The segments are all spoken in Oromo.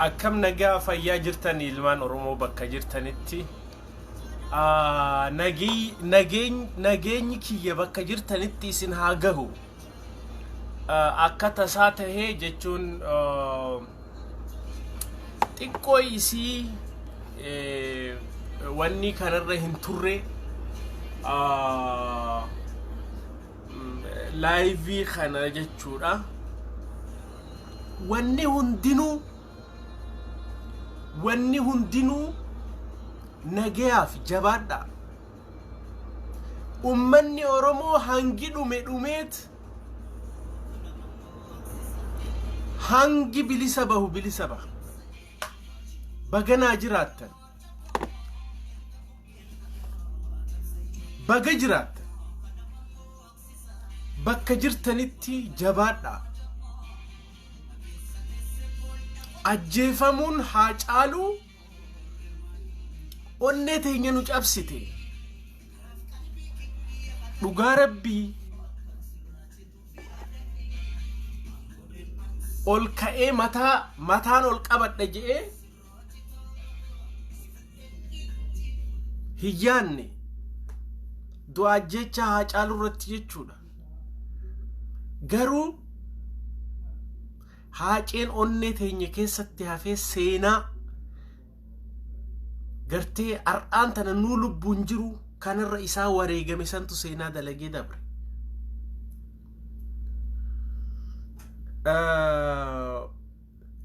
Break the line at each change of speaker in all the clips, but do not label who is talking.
akkam nagaa fayyaa jirtan ilmaan Oromoo bakka jirtanitti nageenyi kiyya bakka jirtanitti isin haa gahu akka tasaa tahee jechuun xiqqoo isii wanni kanarra hin turre live kana jechuudha wanni hundinuu nagayaaf jabaadha ummanni Oromoo hangi dhumeet hangi bilisa bahu baganaa jiraattan baga jiraattan bakka jirtanitti jabaadha ajjeefamuun haa caalu onnee teenya nu cabsite dhugaa rabbii ol ka'ee mataan ol qabadha je'ee hiyyaanne du'a jecha haa caalu irratti jechuudha garuu haaceen onnee teenya keessatti hafee seenaa gartee ar'aan tana nuu lubbuun jiru kanarra isaa wareegame santu seenaa dalagee dabre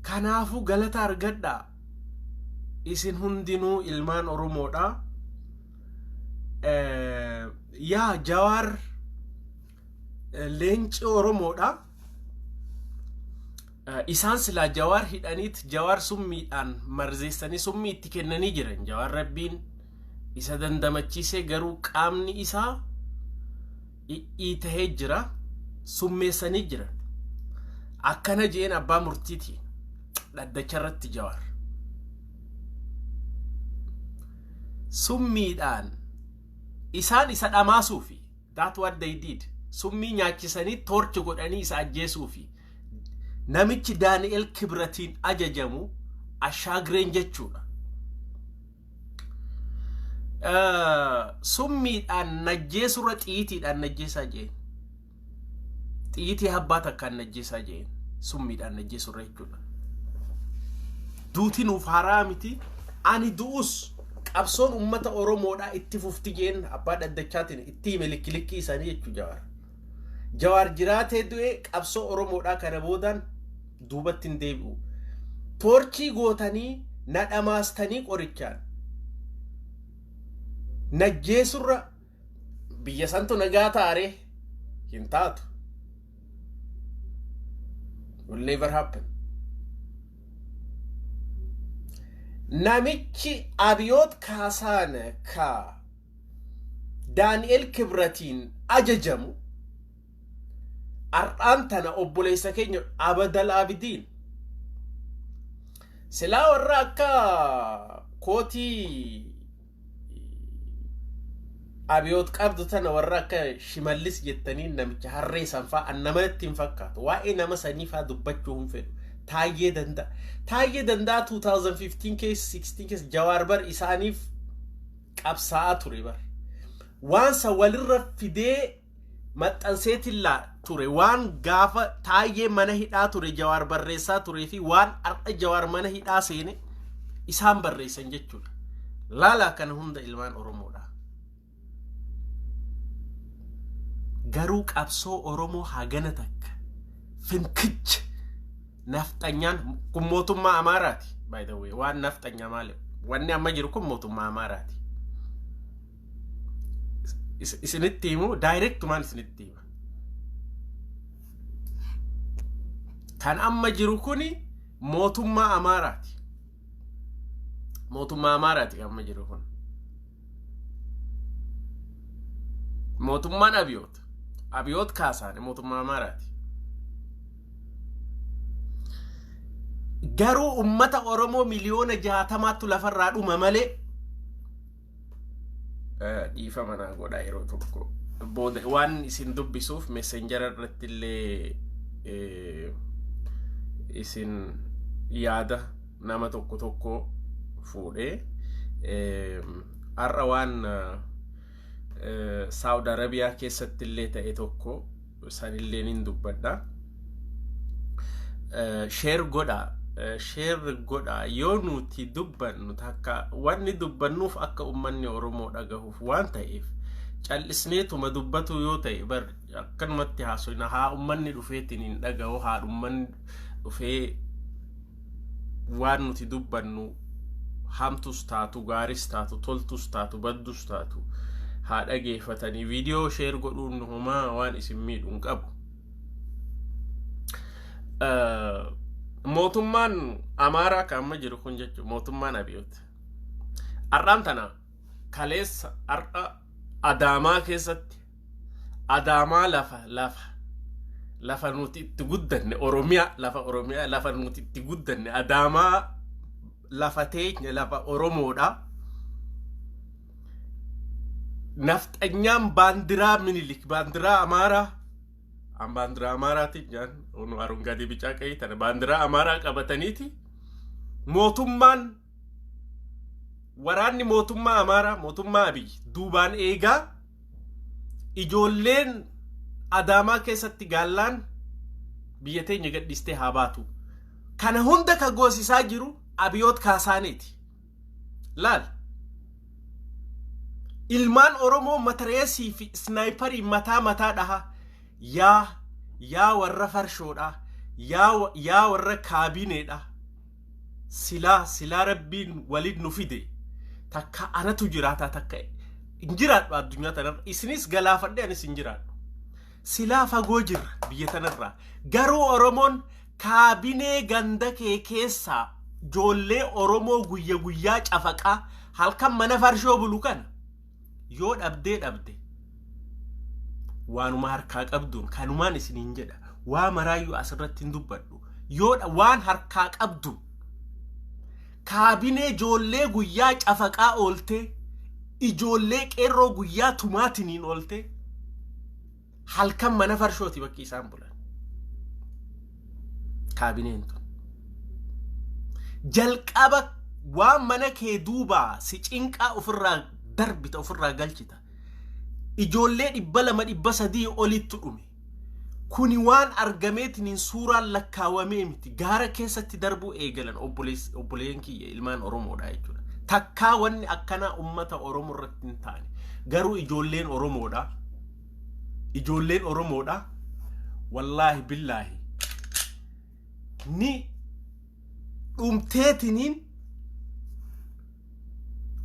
kanaafu galata argadha isin hundinuu ilmaan Oromoodha yaa Jawaar leenci Oromoodha isaan sila Jawaar hidhaniit Jawaar summiidhaan marzeessanii summii itti kennanii jiran Jawaar rabbiin isa dandamachiisee garuu qaamni isaa iitahee jira summeessanii jiran akkana jeen abbaa murtiiti dhaddacha irratti Jawaar summiidhaan isaan isa dhamaasuufi that what they did summii nyaachisanii torchi godhanii isa ajjeesuufi namichi Daani'el Kibratiin ajajamu Ashaagireen jechuudha summiidhaan najjeesurra xiitiidhaan najjeesaa jeen xiitii habbaa takkaan najjeesaa jeen summiidhaan najjeesurra jechuudha duuti nuuf haraa miti ani du'us qabsoon ummata Oromoodhaa itti fufti jeen abbaa dhaddachaatiin itti hime likki isaanii jechuu Jawaar jiraatee du'e qabsoo Oromoodhaa kana boodaan duubatti hin deebi'u torchii gootanii nadhamaastanii qorichaan najjeesurra biyya santu nagaa taare hin taatu will never happen namichi Abiyoot Kaasaan ka Daani'el Kibratiin ajajamu ar'aan tana obboleessa keenya Abadal Abidiin silaa warra akka kootii Abiyoot qabdu tana warra akka Shimallis jettanii namicha harree sanfaa annamatti hin fakkaatu waa'ee nama saniifaa dubbachuu hin fedhu Taayyee dandaa 2015 keessa 16 keessa Jawaar bar isaaniif qabsaa'aa ture bar waan sa walirra fidee maxxanseetillaa ture waan gaafa Taayyee mana hidhaa ture Jawaar barreessaa turee fi waan ar'a Jawaar mana hidhaa seene isaan barreessan jechuudha laala kana hunda ilmaan Oromoodha garuu qabsoo Oromoo hagana takka finkich nafxanyaan kun mootummaa Amaaraati by the way waan nafxanya malee wanni amma jiru kun mootummaa Amaaraati isinitti himu direct man isinitti hima kan amma jiru kuni mootummaa Amaaraati amma jiru kun mootummaan Abiyoot Kaasaan mootummaa Amaaraati garuu ummata Oromoo miliyoona 60 lafarraa dhuma malee dhiifama naa godhaa yeroo tokko booda waan isin dubbisuuf messenger irratti illee isin yaada nama tokko fuudhee har'a waan Saudi Arabia keessatti illee ta'e tokko sanillee nin dubbadha. Share godha yoo nuti dubbannu takka wanni dubbannuuf akka ummanni Oromoo dhagahuuf waan ta'eef callisneetuma dubbatu yoo ta'e bar akkanumatti haasofna haa ummanni dhufeetiin hin dhagahu haa ummanni dhufee waan nuti dubbannu hamtus taatu gaaris taatu toltus taatu baddus taatu haa dhageeffatanii viidiyoo share godhuun homaa waan isin miidhuun qabu. mootummaan Amaaraa kaamma jiru kun jechuun mootummaan Abiyoot har'aan tana kaleessa har'a Adaamaa keessatti Adaamaa lafa nuti itti guddanne Oromiyaa lafa nuti itti guddanne Adaamaa lafa teenya lafa Oromoodha. Nafxanyaan baandiraa Minilik baandiraa Amaaraa Ambandra Amarati jan onu arungadi bicha kaitan bandra Amara qabataniiti mootummaan waraanni mootummaa Amara mootummaa Abiy duubaan eegaa ijoolleen Adaamaa keessatti gaallaan biyya teenya gadhiistee haa baatu kana hunda ka goosisaa jiru Abiyoot Kaasaaniiti. Laal ilmaan Oromoo matareesii fi snaayiparii mataa dhaha yaa warra farshoodha yaa warra kaabineedha silaa rabbiin walid nu fide takka anatu jiraata takka injiraadhu addunyaa tanarra isinis galaafadhe anis injiraadhu silaa fagoo jirra biyya tanarra garuu Oromoon kaabinee ganda kee keessaa joollee Oromoo guyyaa cafaqaa halkan mana farshoo bulu kana yoo dhabde waanuma harkaa qabduun kanumaan isiniin jedha waa maraayyuu asirratti hin dubbadhu yoo waan harkaa qabduun kaabinee ijoollee guyyaa cafaqaa oolte ijoollee qeerroo guyyaa tumaatiniin oolte halkan mana farshooti bakki isaan bulan kaabineen tun jalqaba waan mana kee duubaa si cinqaa ofirraa darbita ofirraa galchita ijoollee 200 olitti dhume kuni waan argameetiin suuraan lakkaawamee miti gaara keessatti darbuu eegalan obboleen kiyya ilmaan Oromoodha jechuudha takkaa wanni akkana ummata Oromoo irratti hin taane garuu ijoolleen Oromoodha wallaahi billaahi ni dhumteetiniin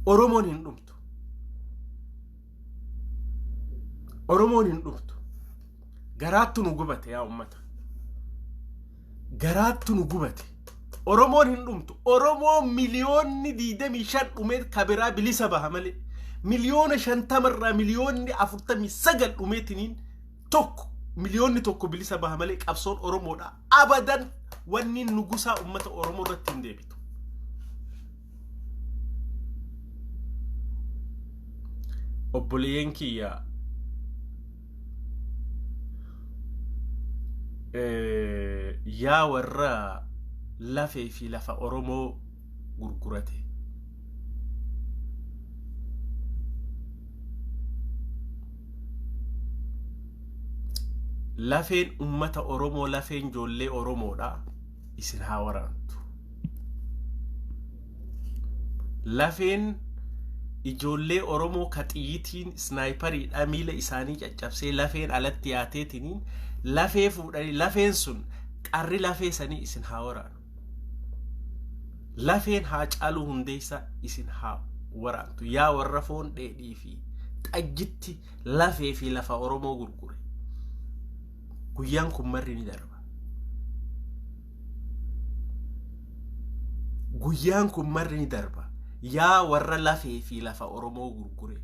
Oromoon hin dhumtu Oromoon hin dhumtu garaattu nu gubate yaa ummata garaattu nu gubate Oromoon hin dhumtu Oromoo miliyoonni 25 dhume kabiraa bilisa baha malee miliyoona 50 irraa miliyoonni 49 dhumeetiniin miliyoonni tokko bilisa baha malee qabsoon Oromoodha abadan wanni nugusaa ummata Oromoo irratti hin deebitu. Obboleen kiyya yaa warra lafee fi lafa Oromoo gurgurate lafeen ummata Oromoo lafeen ijoollee Oromoodha isin haa waraantu lafeen ijoollee Oromoo ka xiyyitiin snaayipariidha miila isaanii caccabsee lafeen alatti yaateetiniin lafee fuudhanii lafeen sun qarri lafee sanii isin haa waraanu lafeen haa caalu hundeessa isin haa waraantu yaa warra foon dheedhii fi xajjitti lafee fi lafa Oromoo gurgure guyyaan kun marri ni darba guyyaan kun marri ni darba yaa warra lafee fi lafa Oromoo gurgure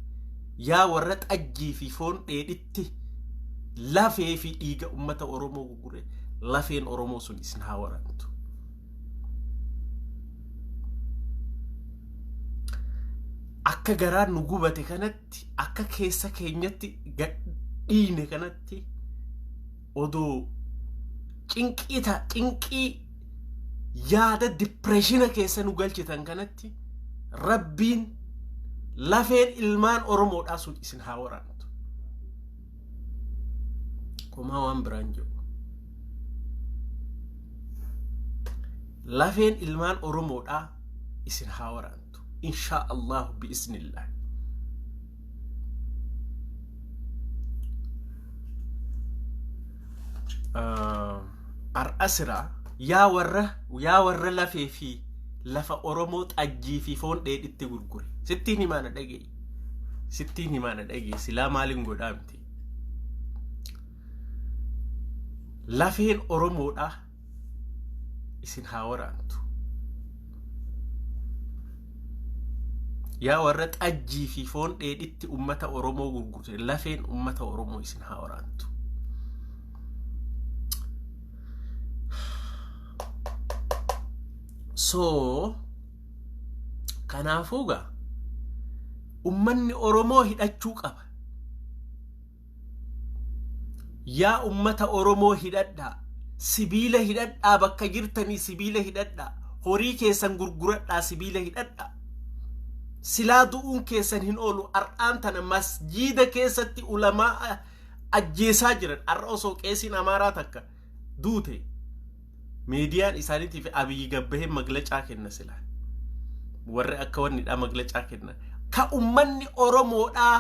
yaa warra xajjii fi foon dheedhitti lafee fi dhiiga ummata Oromoo gurgure lafeen Oromoo sun isin haa waraantu akka garaan nu gubate kanatti akka keessa keenyatti dhiine kanatti odoo cinqii yaada depression keessa nu galchitan kanatti rabbiin lafeen ilmaan oromoodhaa sun isin haa waraantu kuma waan biraan jiru lafeen ilmaan oromoodhaa isin haa waraantu insha Allah biiznillah ar'asira yaa warra lafee fi lafa oromoo xajjii fi foon dheedhitti gurgure sittiin himaana dhagee silaa maaliin godhaamti lafeen oromoodha isin haa waraantu yaa warra xajjii fi foon dheedhitti ummata oromoo gurgure lafeen ummata oromoo isin haa waraantu so kanaafuuga ummanni oromoo hidhachuu qaba yaa ummata oromoo hidhadhaa sibiila hidhadhaa bakka jirtanii sibiila hidhadhaa horii keessan gurguradhaa sibiila hidhadhaa silaa du'uun keessan hin oolu ar'aan tana masjiida keessatti ulamaa ajjeesaa jiran ar'a osoo qeesiin amaaraa takka duute meediyaan isaaniitiif abiyyi gabbahee maglacaa kenna silaa warri akka wannidhaa maglacaa kenna ka ummanni oromoodhaa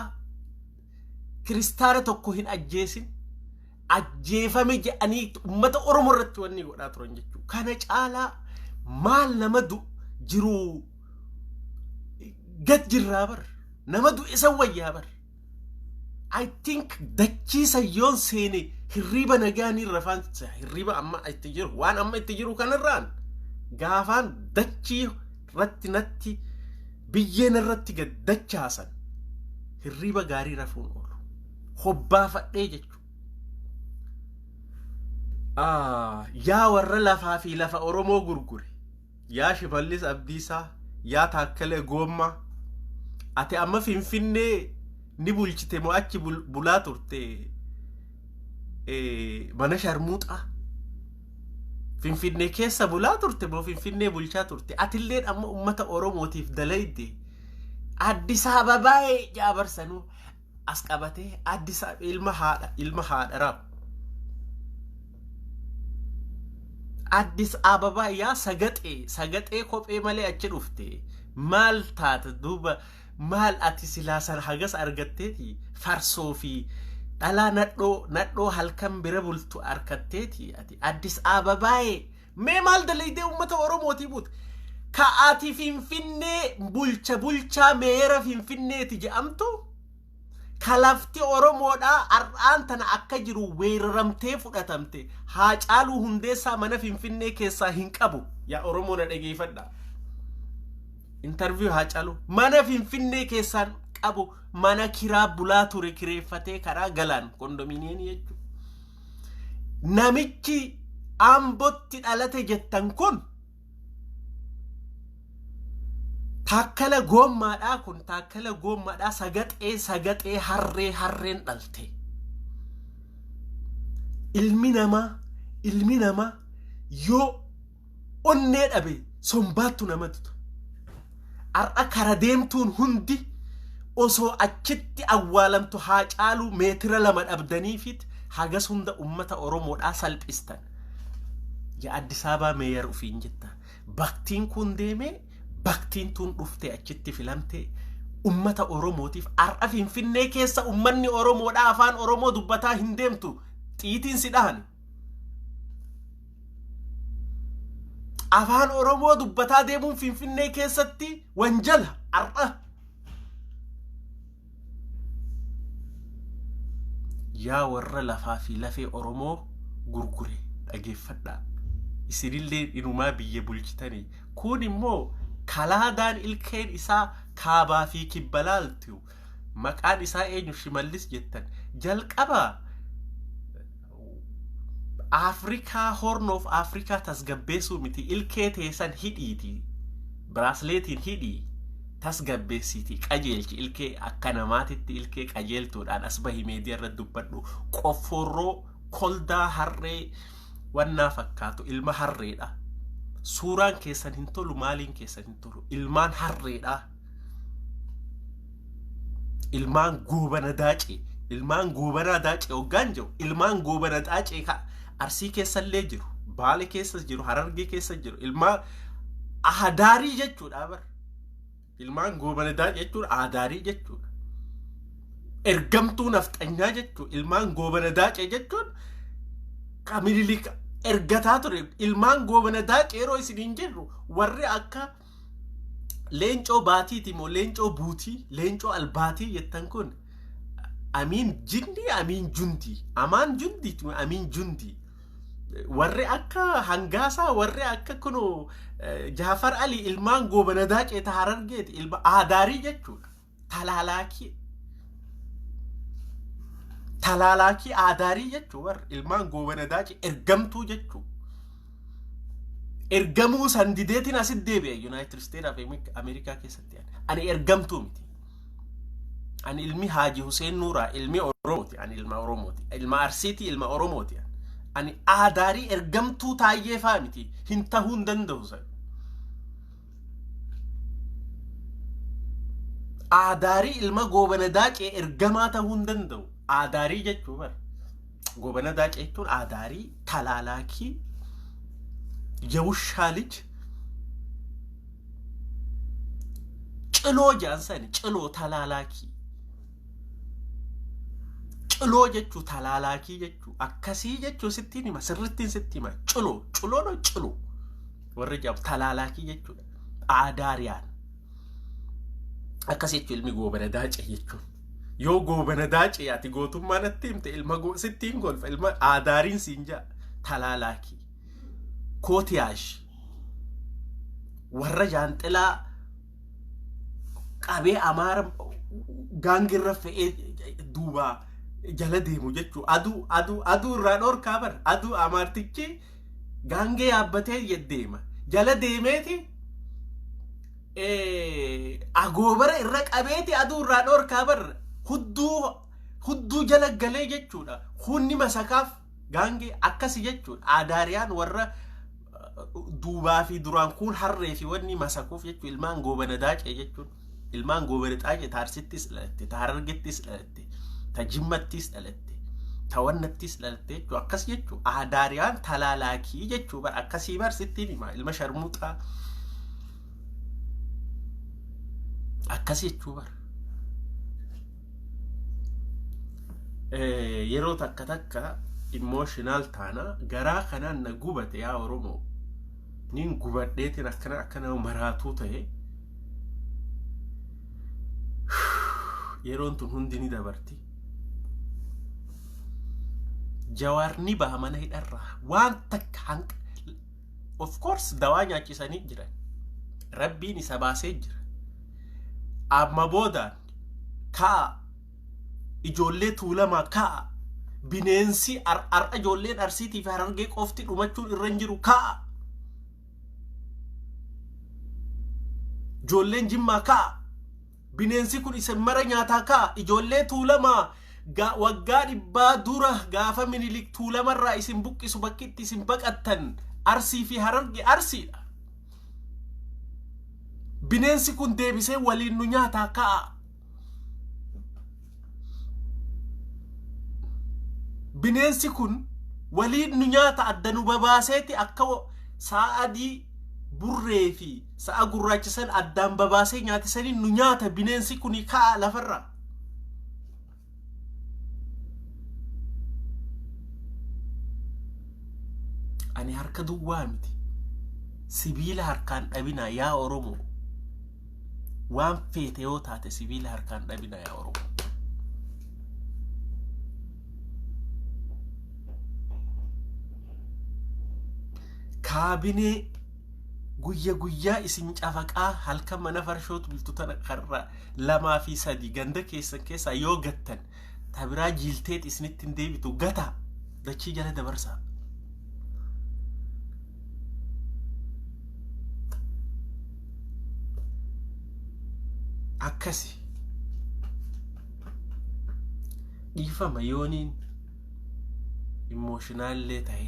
kiristaana tokko hin ajjeesin ajjeefame jedhanii ummata oromoo irratti wanni godhaa turan jechuu kana caalaa maal nama jiru gad jirraa bar nama isa wayyaa bar I think dachiisa yoon seene hirriba nagaanii rafaan hirriba amma itti jiru waan amma itti jiru kanarraan gaafaan dachii irratti natti biyyeen irratti gad dachaasan hirriba gaarii rafuun oolu hobbaafadhee jechuu yaa warra lafaa fi lafa oromoo gurgure yaa Shimallis Abdiisaa yaa Taakkalee Goommaa ati amma Finfinnee ni bulchite moo achi bulaa turte mana sharmuuxaa Finfinnee keessa bulaa turte moo Finfinnee bulchaa turte atilleen amma ummata oromootiif dalayde Addis Ababaa'ee jaabarsanuu as qabatee Addis ilma haadha raab Addis Ababa yaa sagaxee kophee malee achi dhufte maal taate duuba maal ati silaasan hagas argatteeti farsoo fi dhalaa nadhoo halkan bira bultu arkatteeti ati Addis Ababaa'ee mee maal dalayde ummata oromootii buute ka ati Finfinnee bulchaa meera Finfinneeti jedhamtu ka lafti oromoodhaa ar'aan tana akka jiru weeraramtee fudhatamte Haacaaluu Hundeessaa mana Finfinnee keessaa hin qabu yaa oromoo na dhageeffadha interview Haacaaluu mana Finfinnee keessaan qabu mana kiraa bulaa ture kireeffatee karaa galaan kondominiyeemii jechuudha namichi Ambotti dhalate jettan kun Taakkala Goommaadhaa kun Taakkala Goommaadhaa sagaxee harreen dhalte ilmi namaa yoo onnee dhabe sombaattu nama tutu ar'a kara deemtuun hundi osoo achitti awwaalamtu Haacaaluu meetira 2 dhabdaniifit hagas hunda ummata oromoodhaa salphistan yaa Addis Ababaa meeyar ufiin jetta baktiin kun deemee baktiin tun dhufte achitti filamte ummata oromootiif ar'a Finfinnee keessa ummanni oromoodhaa afaan oromoo dubbataa hin deemtu xiitiin si dhahan afaan oromoo dubbataa deemuun Finfinnee keessatti wanjala ar'a yaa warra lafaa fi lafee oromoo gurgure dhageeffadhaa isinillee inumaa biyya bulchitanii kun immoo kalaadaan ilkeen isaa kaabaa fi kibbalaaltu maqaan isaa eenyu Shimallis jettan jalqaba Afrikaa Horn of Africa tasgabbeessuu miti ilkee teessan hidhiiti braasleetiin hidhii tasgabbeessiiti qajeelchi ilkee akka namaatitti ilkee qajeeltuudhaan as bahi meediyaa irratti dubbadhu qofforroo koldaa harree wannaa fakkaatu ilma harreedha suuraan keessan hin tolu, maaliin keessan hin tolu. Ilmaan harreedha, ilmaan goobana daacee, ilmaan goobana daacee hoggaan jiru, ilmaan goobana daacee ka Arsii keessallee jiru, Baale keessa jiru, Harargee keessa jiru, ilmaan ahadaarii jechuudha bar. Ilmaan goobana daacee jechuudha ahadaarii jechuudha. Ergamtuu nafxanyaa jechuudha. Ilmaan goobana daacee jechuudha Miniliik ergataa ture. Ilmaan goobana daacee yeroo isin hin jirru warri akka leencoo baatiiti moo leencoo buutii, leencoo albaatii jettan kun Amiin Jindi, Amiin Jundi, Amaan Jundi, Amiin Jundi. Warri akka Hangaasaa, warri akka kuno Jaafar Ali ilmaan goobana daacee ta Harargeeti, ilma ahadaarii jechuudha. Talaalaakii ahadaarii jechuudha. Warri ilmaan goobana daacee ergamtuu jechuudha. Ergamuu sandideetiin asit deebi'e United States of America keessatti. Ani ergamtuu miti. Ani ilmi Haaji Hussein Nuuraa, ilmi Oromooti. Ani ilma Oromooti. Ilma Arsiiti, ilma Oromooti. Ani ahadaarii ergamtuu taayee faa miti. Hin tahuu hin danda'u san. Ahadaarii ilma goobana daacee ergamaa tahuu hin danda'u. Ahadaarii jechuun bara. Goobana daacee jechuun ahadaarii talaalaakii የውሻ ልጅ ጭሎ ጃንሰን ጭሎ ተላላኪ ጭሎ ጀቹ ተላላኪ ጀቹ አከሲ ጀቹ ስቲኒ መስርቲን ስቲማ ጭሎ ጭሎ ነው ጭሎ ወረጃው ተላላኪ ጀቹ አዳሪያን አከሲ ጀቹ ilmi goobana daacee jechuun yoo goobana daacee ati gootummaa natti himte ilma sittiin golfa ilma aadaariin siinja talaalaaki ኮቲያሽ ወረ ጃንጥላ ቀቤ አማር ጋንግረፈ ዱባ ጀለዴሙ ጀቹ አዱ ራዶር ካበር አዱ አማርቲቺ ጋንጌ ያበቴ የዴማ ጀለዴሜቲ አጎበረ ረቀቤቲ አዱ ራዶር ካበር ሁዱ ጀለገሌ ጀቹዳ ሁኒ መሰካፍ ጋንጌ አከሲ ጀቹ አዳሪያን ወረ duubaa fi duraan kun harree fi wanni masakuuf jechuun ilmaan goobana daacee jechuun ilmaan goobana daacee ta Arsittis dhalatte, ta Harargettis dhalatte, ta Jimmattis dhalatte, ta Wannattis dhalatte jechuun akkas jechuun ahadaariyaan talaalaakii jechuun bar akkasii bar sittiin hima ilma sharmuuxaa akkas jechuun bar. Yeroo takka takka emotional taana garaa kanaan na gubate yaa Oromoo. nin gubadheetiin akkana maraatuu ta'e yeroon tun hundi ni dabarti. Jawaarni baha mana hidharraa waan takka hanqa of course dawaa nyaachisanii jiran rabbiin isa baasee jira. Amma boodaan kaa ijoollee tuulamaa kaa bineensi ar'a ijoolleen Arsiitii fi Harargee qofti dhumachuun irra hin jiru kaa ijoolleen Jimmaa kaa bineensi kun isa mara nyaataa kaa ijoollee tuulamaa waggaa 100 dura gaafa Minilik tuulamarraa isin buqqisu bakkitti isin baqattan Arsii fi Harargee Arsiidha. Bineensi kun deebisee waliin nu nyaataa kaa bineensi kun waliin nu nyaata adda nu babaaseeti akka saadii burree fi sa'a gurraachisan addaan babaasee nyaatisanii nu nyaata bineensi kun kaa lafarra. Ani harka duwwaa miti sibiila harkaan dhabina yaa Oromoo. Waan feete yoo taate sibiila harkaan dhabina yaa Oromoo. Kaabinee guyyaa isin cafaqaa halkan mana farshootu bultutan karra 2 fi 3 ganda keessa yoo gattan tabiraa jiilteet isinitti hin deebitu gata dachii jala dabarsaa. Akkasi dhiifama yooniin emotional ta'e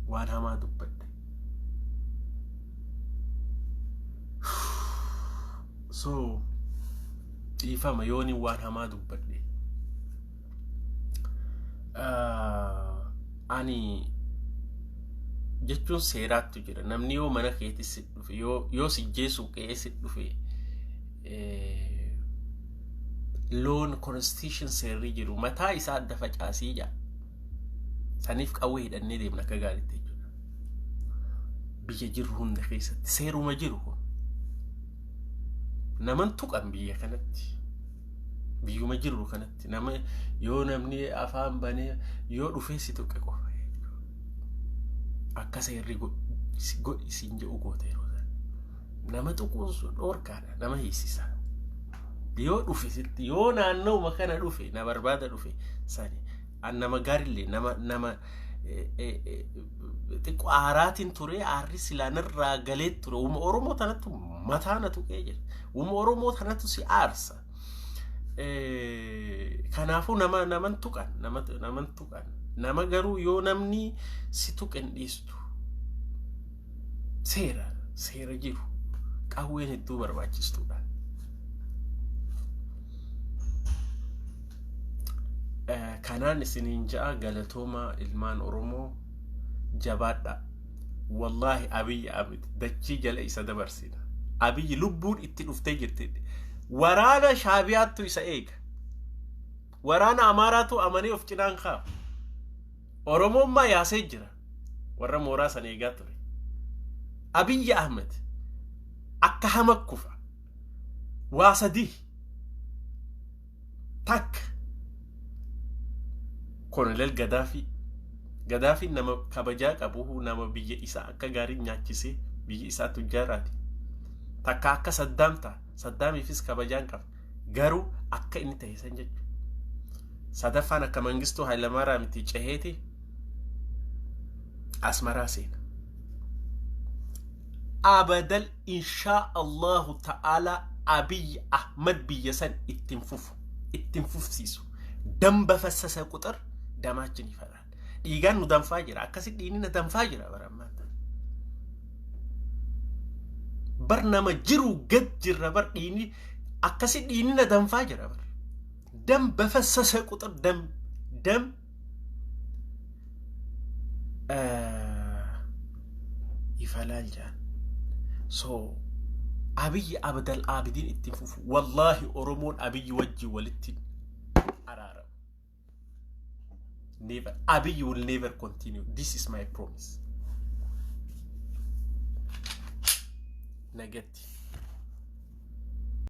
waan hamaa dubbadhe. So dhiifama yooni waan hamaa dubbadhe. Ani jechuun seeraattu jira. Namni yoo mana keetti si dhufe yoo si jeesuu qe'ee si dhufe loon constitution seerri jiru mataa isaa adda facaasii jaa. Saniif qawwee hidhannee deemna akka gaariitti jechuudha. Biyya jiru hunda keessatti seeruma jiru kun naman tuqan biyya kanatti. Biyyuma jiru kanatti nama yoo namni afaan banee yoo dhufee si tuqe qofa akka seerri godhisin jedhu goote yeroo nama tuquun sun dhorkaadha nama hiisisa. Yoo dhufe sitti yoo naannoo kana dhufe na barbaada dhufe sani nama gaarillee nama xiqqoo aaraatiin ture aarri silaanirraa galee ture uma Oromoo tanattu mataa na tuqee jira. Uma Oromoo tanattu si aarsa. Kanaafuu naman tuqan nama garuu yoo namni si tuqen dhiistu seera jiru qawween hedduu barbaachistuudha. Kanaan isiniin ja'a galatooma ilmaan Oromoo jabaadha. Wallahi Abiyyi Ahmed dachii jala isa dabarsina. Abiyyi lubbuun itti dhuftee jirti. Waraana Shaabiyaattu isa eega. Waraana Amaaraatu amanee of cinaan kaa. Oromummaa yaasee jira. Warra mooraa san eegaa ture. Abiyyi Ahmed akka hama kufa. Waa sadii. Takka. Kolonel Gadaafi nama kabajaa qabu nama biyya isaa akka gaarii nyaachisee biyya isaa tujjaaraati. Takka akka Saddaamiifis kabajaan qaba. Garuu akka inni ta'e san jechuudha. Sadaffaan akka Mangistuu Hayilamaariyaam itti ceheeti Asmaraa seena. Abadal inshaa Allahu ta'ala Abiyyi Ahmed biyya san ittiin fufsiisu. Damba fassasa quxar damaachin ifadhaan. Dhiigaan nu danfaa jira. Akkasi dhiigni na danfaa jira barammaan. Bar nama jiru gad jirra bar dhiigni akkasi dhiigni na danfaa jira bar. Damba fassasa quxar dam ifalaan jaan. So Abiyyi Abdal Abidin ittiin fufu. Wallahi Oromoon Abiyyi wajji walitti araaram. Never. Abiyyi will never continue. This is my promise. Negati.